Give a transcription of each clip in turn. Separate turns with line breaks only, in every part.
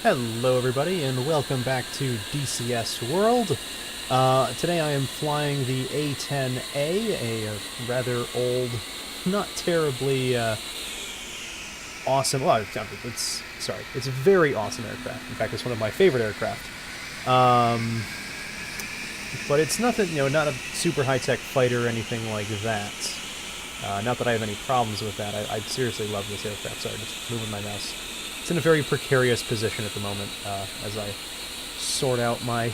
Hello everybody and welcome back to DCS World. Today I am flying the A-10A, a rather old, not terribly awesome, well, it's a very awesome aircraft. In fact, it's one of my favorite aircraft. But it's nothing, not a super high-tech fighter or anything like that. Not that I have any problems with that. I seriously love this aircraft. Sorry, just moving my mouse. It's in a very precarious position at the moment as I sort out my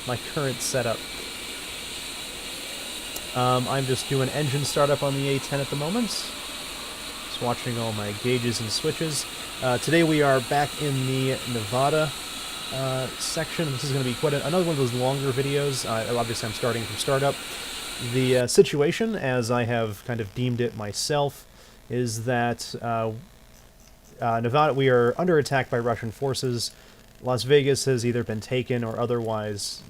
my current setup. I'm just doing engine startup on the A-10 at the moment. Just watching all my gauges and switches. Today we are back in the Nevada section. This is going to be quite another one of those longer videos. Obviously I'm starting from startup. The situation, as I have kind of deemed it myself, is that Nevada, we are under attack by Russian forces. Las Vegas has either been taken or otherwise,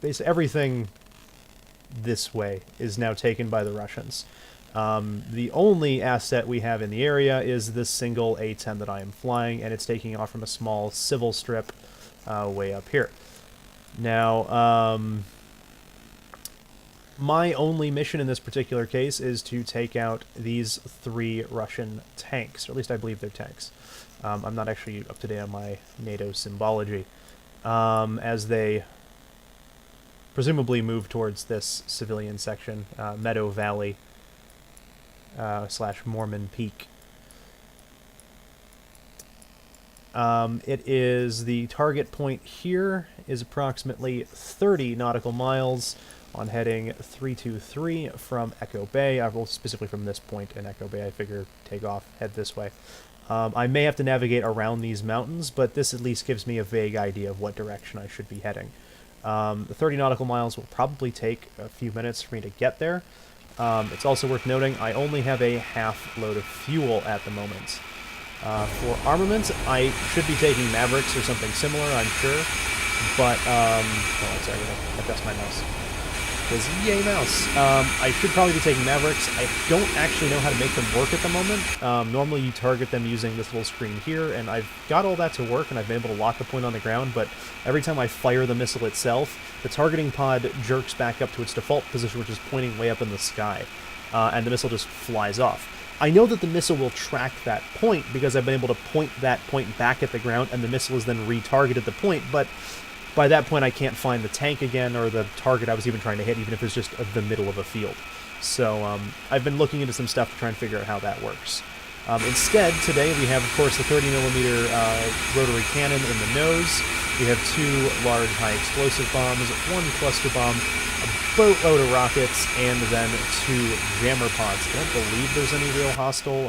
basically everything this way is now taken by the Russians. The only asset we have in the area is this single A-10 that I am flying, and it's taking off from a small civil strip way up here. Now, my only mission in this particular case is to take out these 3 Russian tanks, or at least I believe they're tanks. I'm not actually up to date on my NATO symbology, as they presumably move towards this civilian section, Meadow Valley / Mormon Peak. It is, the target point here is approximately 30 nautical miles on heading 323 from Echo Bay. Well, specifically from this point in Echo Bay. I figure take off, head this way. I may have to navigate around these mountains, but this at least gives me a vague idea of what direction I should be heading. The 30 nautical miles will probably take a few minutes for me to get there. It's also worth noting I only have a half load of fuel at the moment. For armament, I should be taking Mavericks or something similar, I'm sure. But, oh, sorry, I'm going to adjust my mouse. Because, yay mouse. I should probably be taking Mavericks. I don't actually know how to make them work at the moment. Normally you target them using this little screen here, and I've got all that to work, and I've been able to lock the point on the ground, but every time I fire the missile itself, the targeting pod jerks back up to its default position, which is pointing way up in the sky, and the missile just flies off. I know that the missile will track that point, because I've been able to point that point back at the ground, and the missile is then retargeted the point, but by that point, I can't find the tank again, or the target I was even trying to hit, even if it's just the middle of a field. So, I've been looking into some stuff to try and figure out how that works. Instead, today, we have, of course, the 30mm rotary cannon in the nose. We have 2 large high-explosive bombs, 1 cluster bomb, a boatload of rockets, and then 2 jammer pods. I don't believe there's any real hostile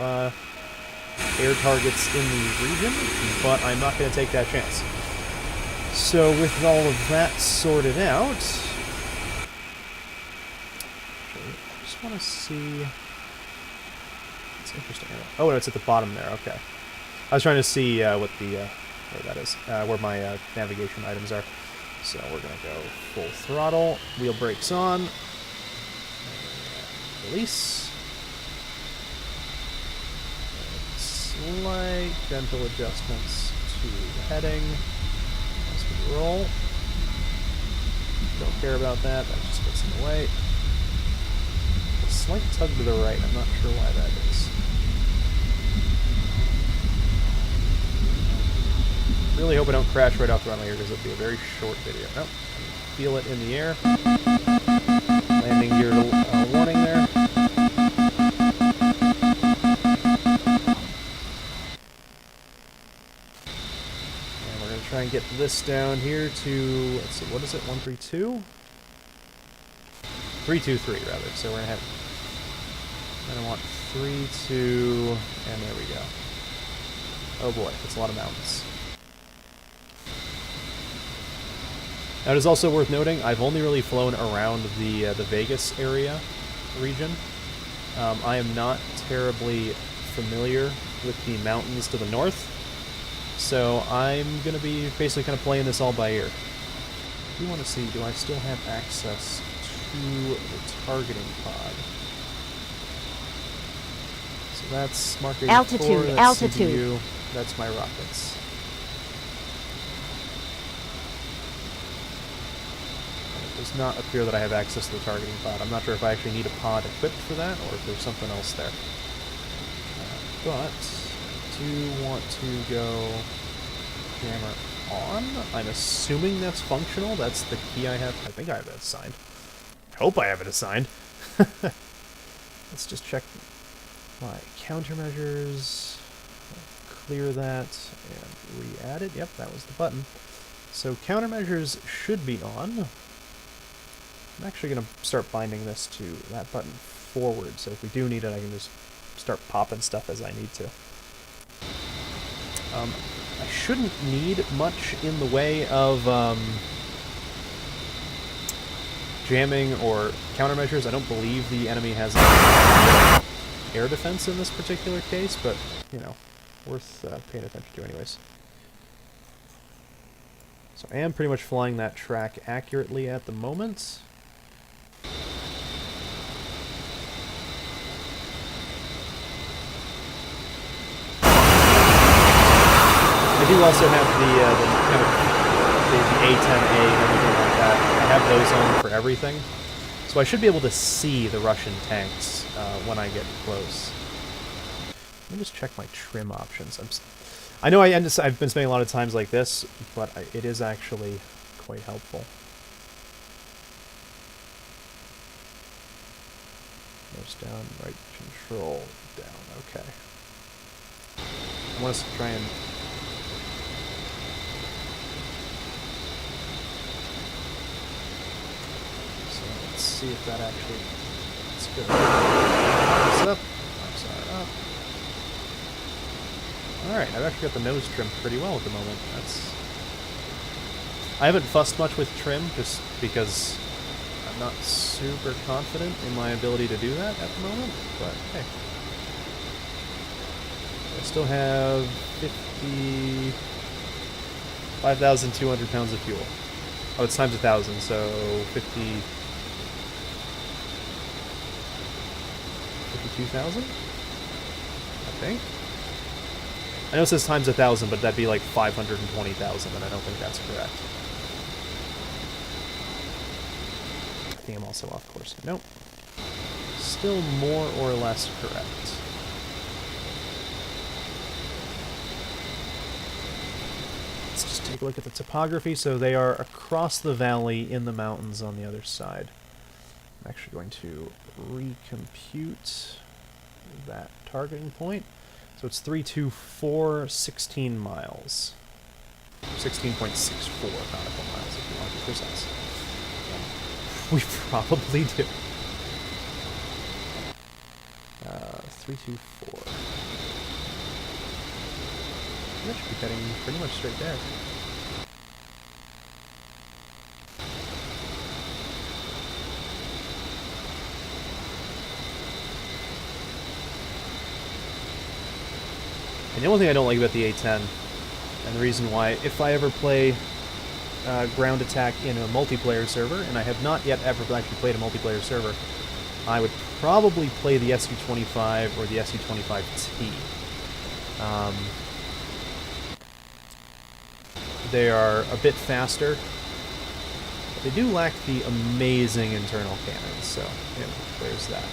air targets in the region, but I'm not going to take that chance. So with all of that sorted out, I just want to see. It's interesting. Oh, no, it's at the bottom there. Okay, I was trying to see what the where that is, where my navigation items are. So we're gonna go full throttle, wheel brakes on, release. Slight gentle adjustments to the heading. Roll. Don't care about that, that just gets in the way. A slight tug to the right, I'm not sure why that is. Really hope I don't crash right off the runway here, because it'll be a very short video. Nope, feel it in the air. Landing gear warning there. Try and get this down here to, let's see, what is it, 132? 323, rather, so we're going to have, I want 3, 2, and there we go. Oh boy, that's a lot of mountains. Now, it is also worth noting, I've only really flown around the Vegas area region. I am not terribly familiar with the mountains to the north. So I'm going to be basically kind of playing this all by ear. I do want to see, do I still have access to the targeting pod? So that's Mark 84,
altitude,
that's
altitude.
CPU, that's my rockets. does not appear that I have access to the targeting pod. I'm not sure if I actually need a pod equipped for that, or if there's something else there. But I do want to go jammer on. I'm assuming that's functional. That's the key I have. I think I have that assigned. I hope I have it assigned. Let's just check my countermeasures. Clear that and re-add it. Yep, that was the button. So countermeasures should be on. I'm actually going to start binding this to that button forward, so if we do need it, I can just start popping stuff as I need to. I shouldn't need much in the way of jamming or countermeasures. I don't believe the enemy has air defense in this particular case, but, you know, worth paying attention to anyways. So I am pretty much flying that track accurately at the moment. I do also have the A-10A and everything like that. I have those on for everything. So I should be able to see the Russian tanks when I get close. Let me just check my trim options. I know I've been spending a lot of times like this, but it is actually quite helpful. Nose down, right control down, okay. I want us to try and... So let's see if that actually... That's good. Nice up. Nice up. Alright, I've actually got the nose trimmed pretty well at the moment. I haven't fussed much with trim, just because I'm not super confident in my ability to do that at the moment, but hey. I still have 5,200 pounds of fuel. Oh, it's times 1,000, so 52,000? I think? I know it says times 1,000, but that'd be like 520,000, and I don't think that's correct. I think I'm also off course. Nope. Still more or less correct. Let's just take a look at the topography. So they are across the valley in the mountains on the other side. I'm actually going to recompute that targeting point. So it's 324, 16 miles. 16.64 nautical miles, if you want to be precise. We probably do. 324. That should be heading pretty much straight there. And the only thing I don't like about the A-10, and the reason why, if I ever play ground attack in a multiplayer server, and I have not yet ever actually played a multiplayer server, I would probably play the Su-25 or the Su-25T. They are a bit faster, but they do lack the amazing internal cannons, so, you know, there's that.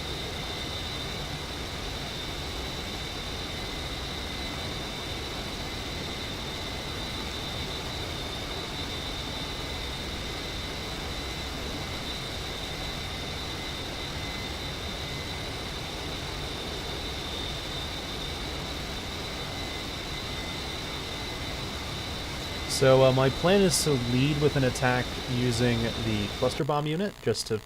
So my plan is to lead with an attack using the cluster bomb unit, just to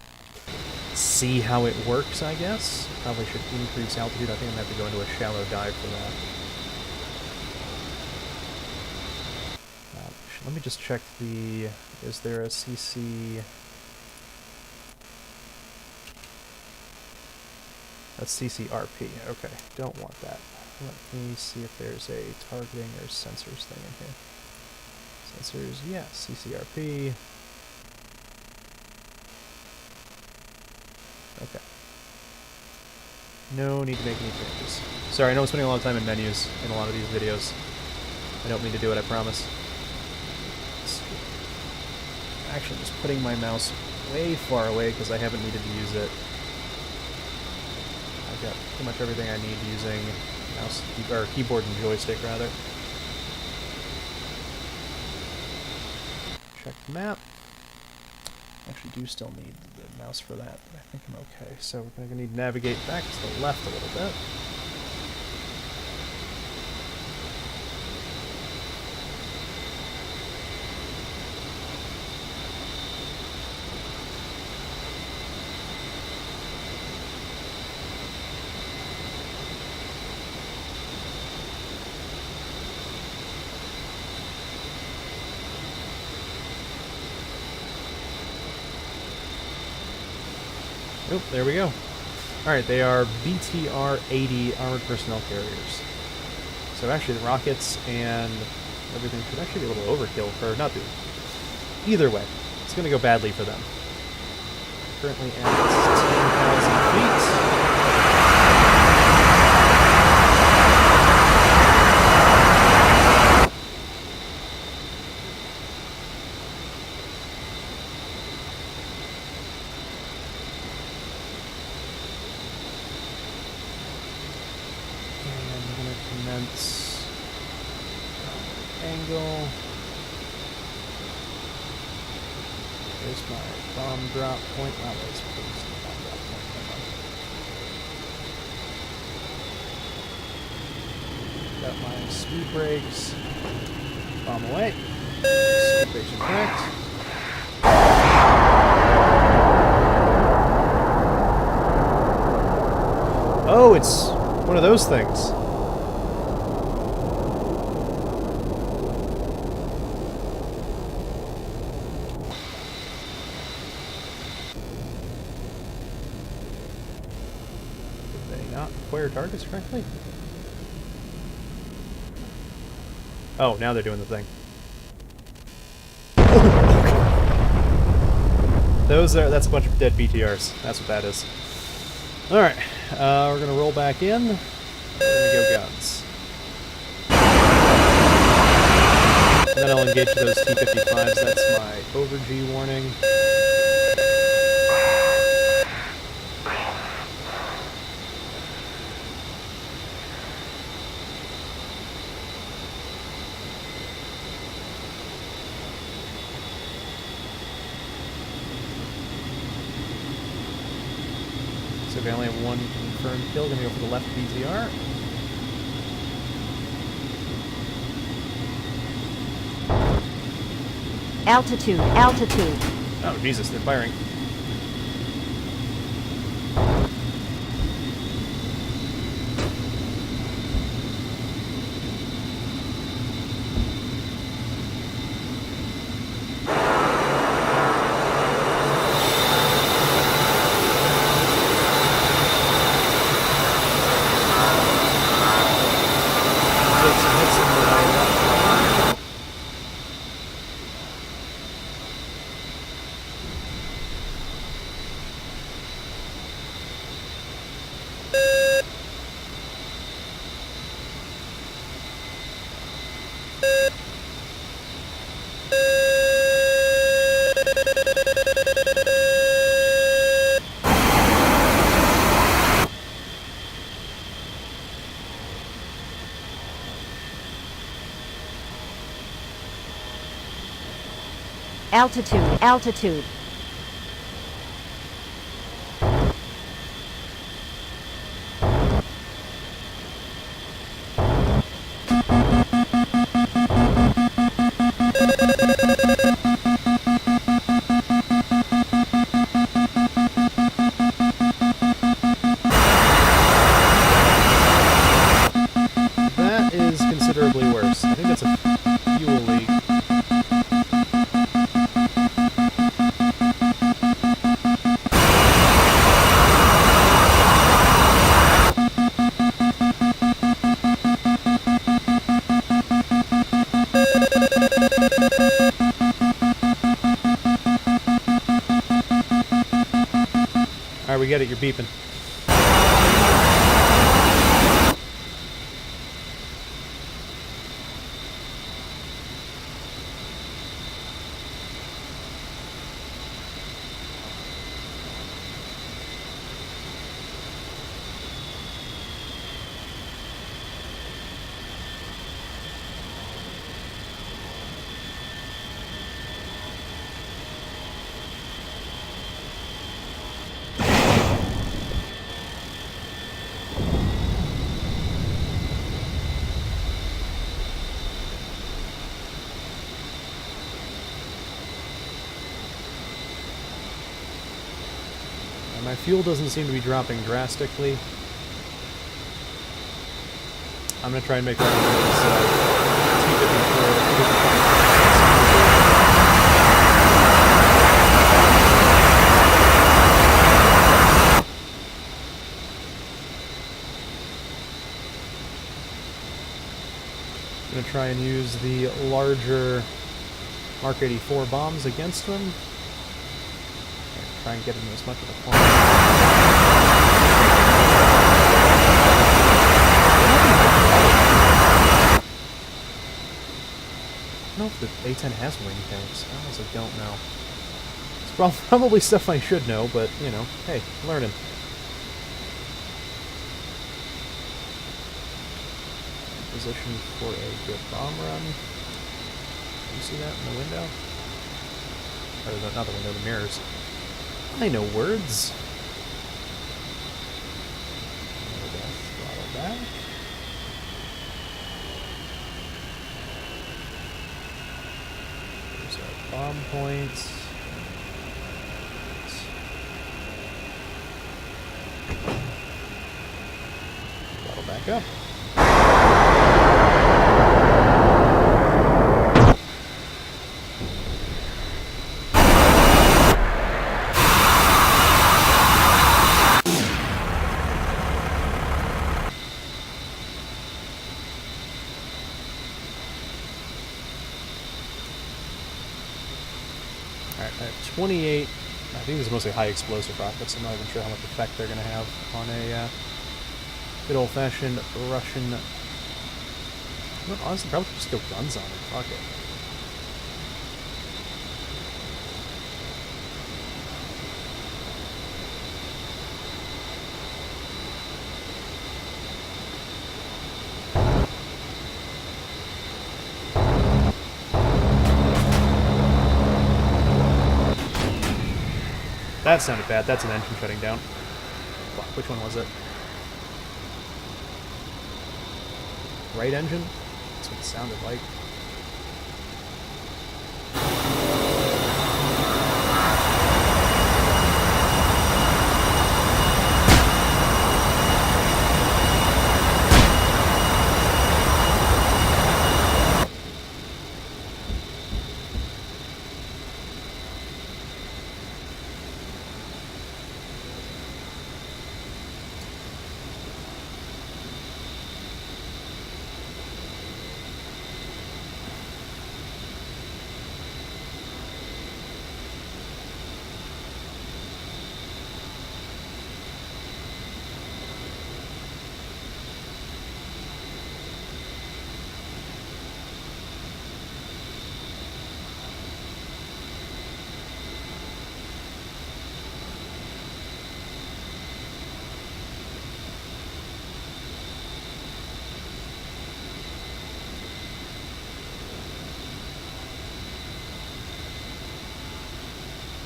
see how it works, I guess. Probably should increase altitude. I think I'm going to have to go into a shallow dive for that. Let me just check the... Is there a CC... That's CCRP. Okay, don't want that. Let me see if there's a targeting or sensors thing in here. Sensors, yeah, CCRP. Okay. No need to make any changes. Sorry, I know I'm spending a lot of time in menus in a lot of these videos. I don't mean to do it, I promise. Actually, just putting my mouse way far away because I haven't needed to use it. I've got pretty much everything I need using mouse, or keyboard and joystick, rather. Check the map. Actually do still need the mouse for that, but I think I'm okay. So we're going to need to navigate back to the left a little bit. Oh, there we go. Alright, they are BTR-80 armored personnel carriers. So actually the rockets and everything should actually be a little overkill for not doing. Either way, it's going to go badly for them. Currently at 10,000 feet. Angle. There's my bomb drop point. Oh, there's the bomb drop point. Got my speed brakes. Bomb away. Speed brakes are correct. Oh, it's one of those things. Acquire targets correctly? Oh, now they're doing the thing. That's a bunch of dead BTRs. That's what that is. Alright, we're gonna roll back in. We're gonna go guns. And then I'll engage those T-55s. That's my over-G warning. So we only have one confirmed kill. Gonna go for the left BTR.
Altitude, altitude.
Oh Jesus, they're firing.
Altitude, altitude.
That is considerably worse. I think that's a fuel leak. Alright, we get it. You're beeping. My fuel doesn't seem to be dropping drastically. I'm going to try and make that I'm going to try and use the larger Mark 84 bombs against them. Try and get into as much of the corner. I don't know if the A-10 has wing tanks. I honestly don't know. It's probably stuff I should know, but, you know, hey, learning. Position for a good bomb run. You see that in the window? Or not the window, the mirrors. I know words. Throttle back. There's our bomb points. Throttle back up. Alright, I have 28. I think this is mostly high explosive rockets. I'm not even sure how much effect they're going to have on a good old-fashioned Russian... Well, honestly, probably just go guns on it. Fuck it. That sounded bad. That's an engine shutting down. Fuck, which one was it? Right engine? That's what it sounded like.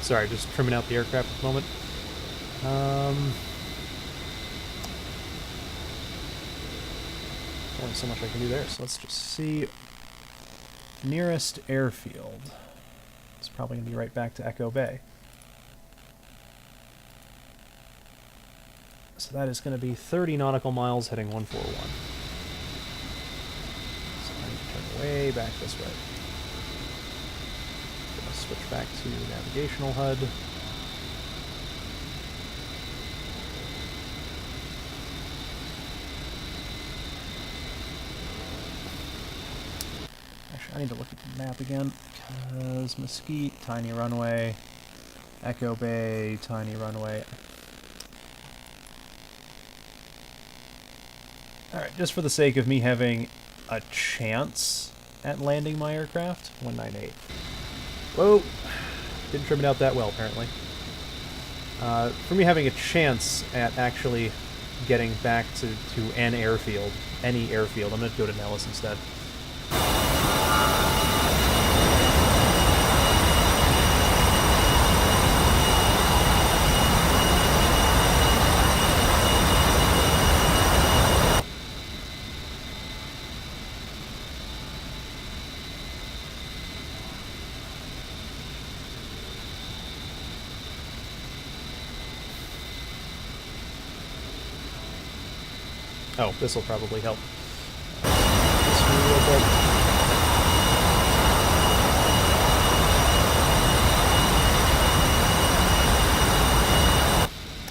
Sorry, just trimming out the aircraft at the moment. Only so much I can do there, so let's just see. Nearest airfield. It's probably going to be right back to Echo Bay. So that is going to be 30 nautical miles heading 141. So I need to turn way back this way. Switch back to navigational HUD. Actually, I need to look at the map again, because Mesquite, tiny runway, Echo Bay, tiny runway. Alright, just for the sake of me having a chance at landing my aircraft, 198. Whoa! Didn't trim it out that well, apparently. For me having a chance at actually getting back to an airfield, any airfield, I'm going to go to Nellis instead. Oh, this will probably help. This real quick.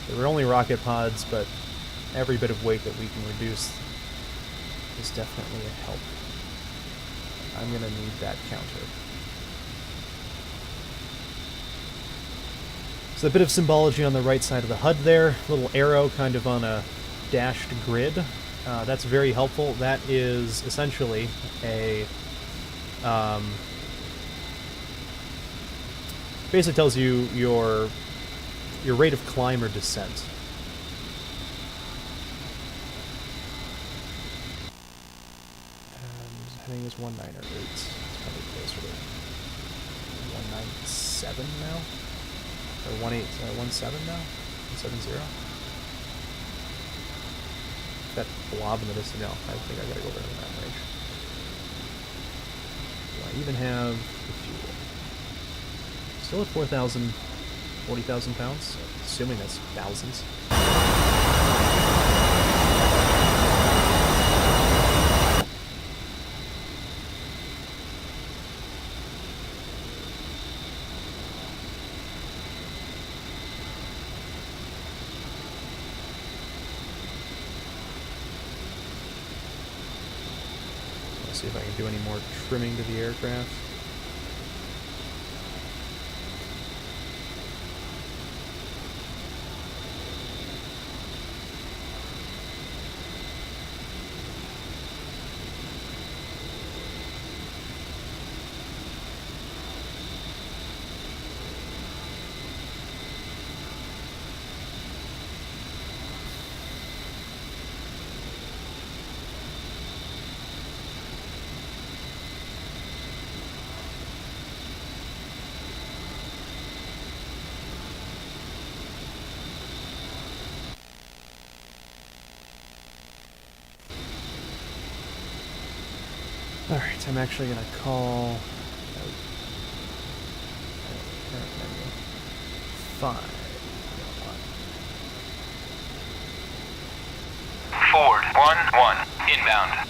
They were only rocket pods, but every bit of weight that we can reduce is definitely a help. I'm gonna need that counter. So a bit of symbology on the right side of the HUD there, little arrow kind of on a dashed grid. That's very helpful. That is essentially a basically tells you your rate of climb or descent. And heading is 198. It's probably closer to 197 now. Or 17 now? 170? That blob in the distance? No, I think I gotta go over in that range. Do I even have the fuel? Still at 4,000, 40,000 pounds? Assuming that's thousands. See if I can do any more trimming to the aircraft. Alright, I'm actually going to call... current menu. 5.
Forward 1-1, inbound.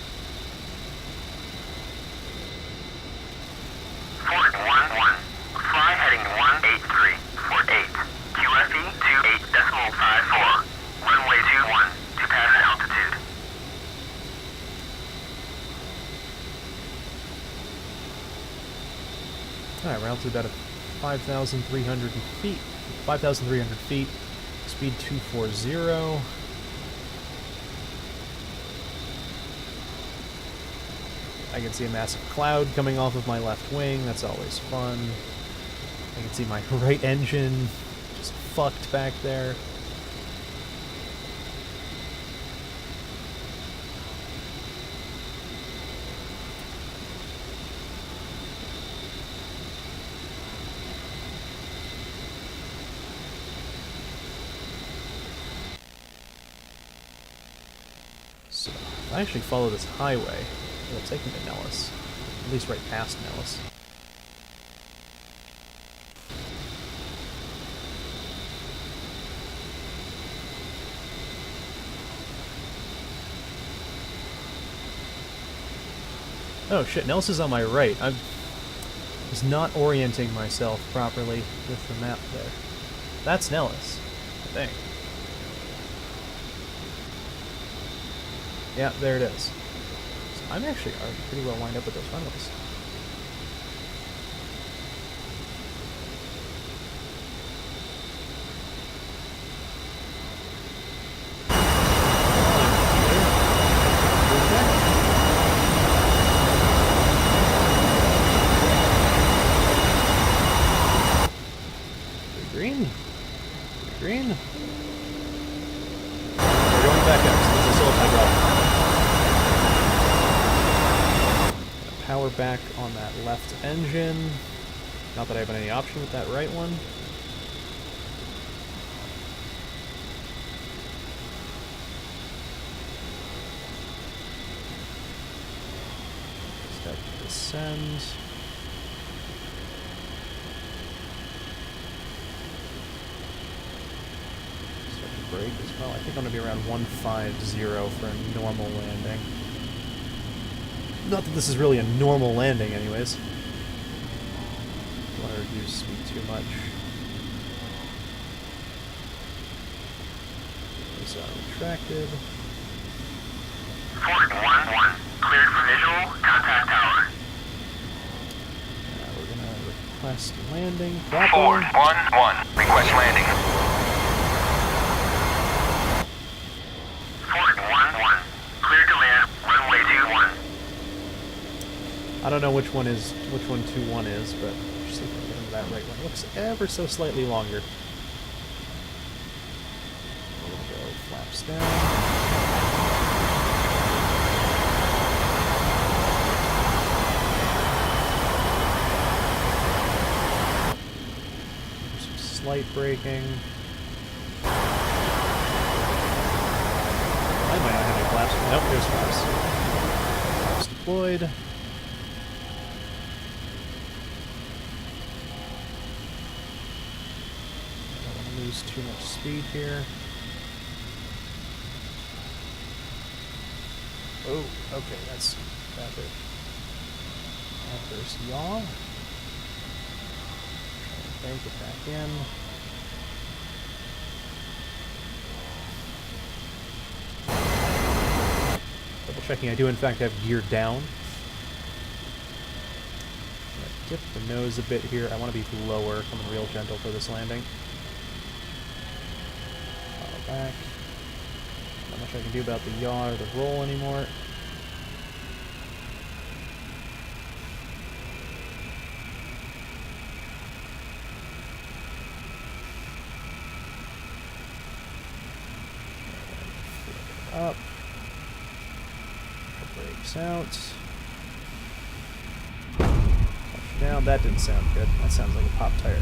Forward 1-1, fly heading 183, for 8. QFE 28.54, runway 21, to pass altitude.
Alright, we're altitude about 5,300 feet. 5,300 feet. Speed 240. I can see a massive cloud coming off of my left wing. That's always fun. I can see my right engine just fucked back there. So, if I actually follow this highway, it'll take me to Nellis. At least right past Nellis. Oh shit, Nellis is on my right. I was not orienting myself properly with the map there. That's Nellis, I think. Yeah, there it is. So I'm actually already pretty well lined up with those runways. Green. Green. We're going back up, so this is still a hydraulic. Power back on that left engine. Not that I have any option with that right one. Start to descend. Start to brake as well. I think I'm going to be around 150 for a normal landing. Not that this is really a normal landing anyways. Don't want to reduce speed too much. Those are retracted.
Ford 1-1, cleared for visual, contact tower.
We're going to request landing
Ford
properly.
1-1, request landing. Ford 1-1, cleared to land, runway 21.
I don't know which one 2-1 is, but just see if I can get into that right one. It looks ever so slightly longer. We're going to go flaps down. Some slight braking. I might not have any flaps. Nope, there's flaps. Flaps deployed. Lose too much speed here. Oh, okay, that's that bit. Adverse yaw. Bank it back in. Double checking, I do in fact have gear down. Dip the nose a bit here. I want to be lower, coming real gentle for this landing. Back. Not much I can do about the yaw or the roll anymore. Up. Brakes out. Touch down. That didn't sound good. That sounds like a pop tire.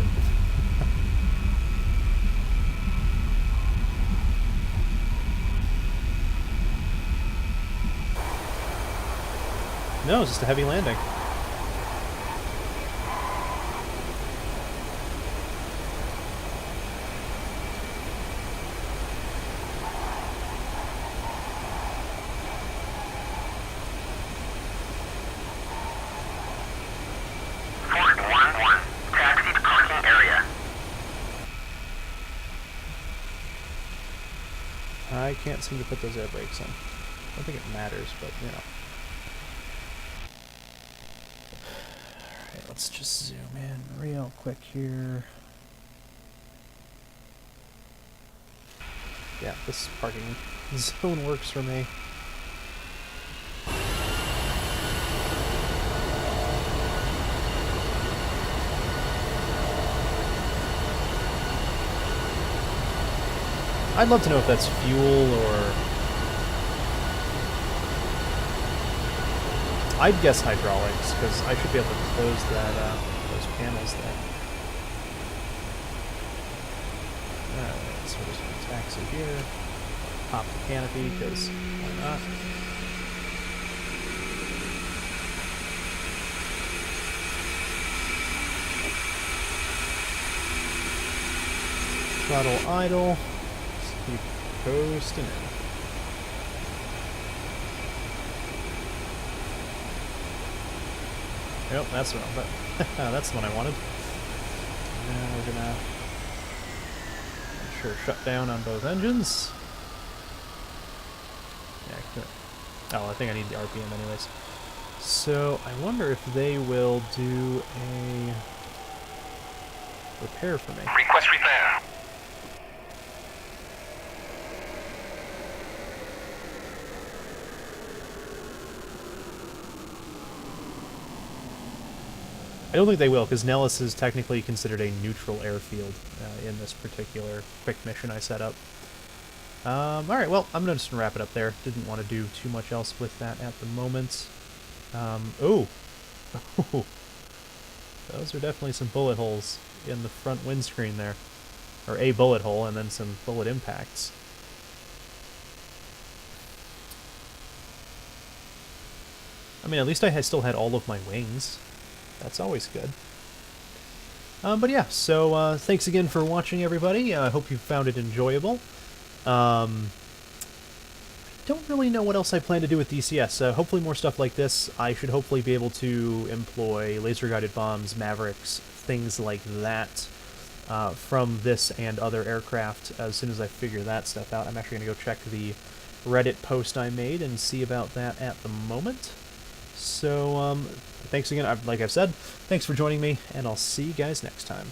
No, it's just a heavy landing.
Ford 1-1, taxi to parking area.
I can't seem to put those air brakes in. I don't think it matters, but you know. Alright, let's just zoom in real quick here. Yeah, this parking zone works for me. I'd love to know if that's fuel or... I'd guess hydraulics, because I should be able to close that, those panels there. Alright, so we're just going to taxi here. Pop the canopy, because why not? Throttle idle. Just keep coasting in. Yep, that's the one. That's the one I wanted. Now we're gonna make sure shut down on both engines. Yeah, oh, I think I need the RPM anyways. So I wonder if they will do a repair for me.
Request repair.
I don't think they will, because Nellis is technically considered a neutral airfield in this particular quick mission I set up. Alright, well, I'm just going to wrap it up there. Didn't want to do too much else with that at the moment. Oh! Those are definitely some bullet holes in the front windscreen there. Or a bullet hole, and then some bullet impacts. I mean, at least I still had all of my wings. That's always good. But yeah, so thanks again for watching, everybody. I hope you found it enjoyable. Don't really know what else I plan to do with DCS. Hopefully more stuff like this. I should hopefully be able to employ laser-guided bombs, Mavericks, things like that from this and other aircraft as soon as I figure that stuff out. I'm actually going to go check the Reddit post I made and see about that at the moment. So, thanks again. Like I've said, thanks for joining me, and I'll see you guys next time.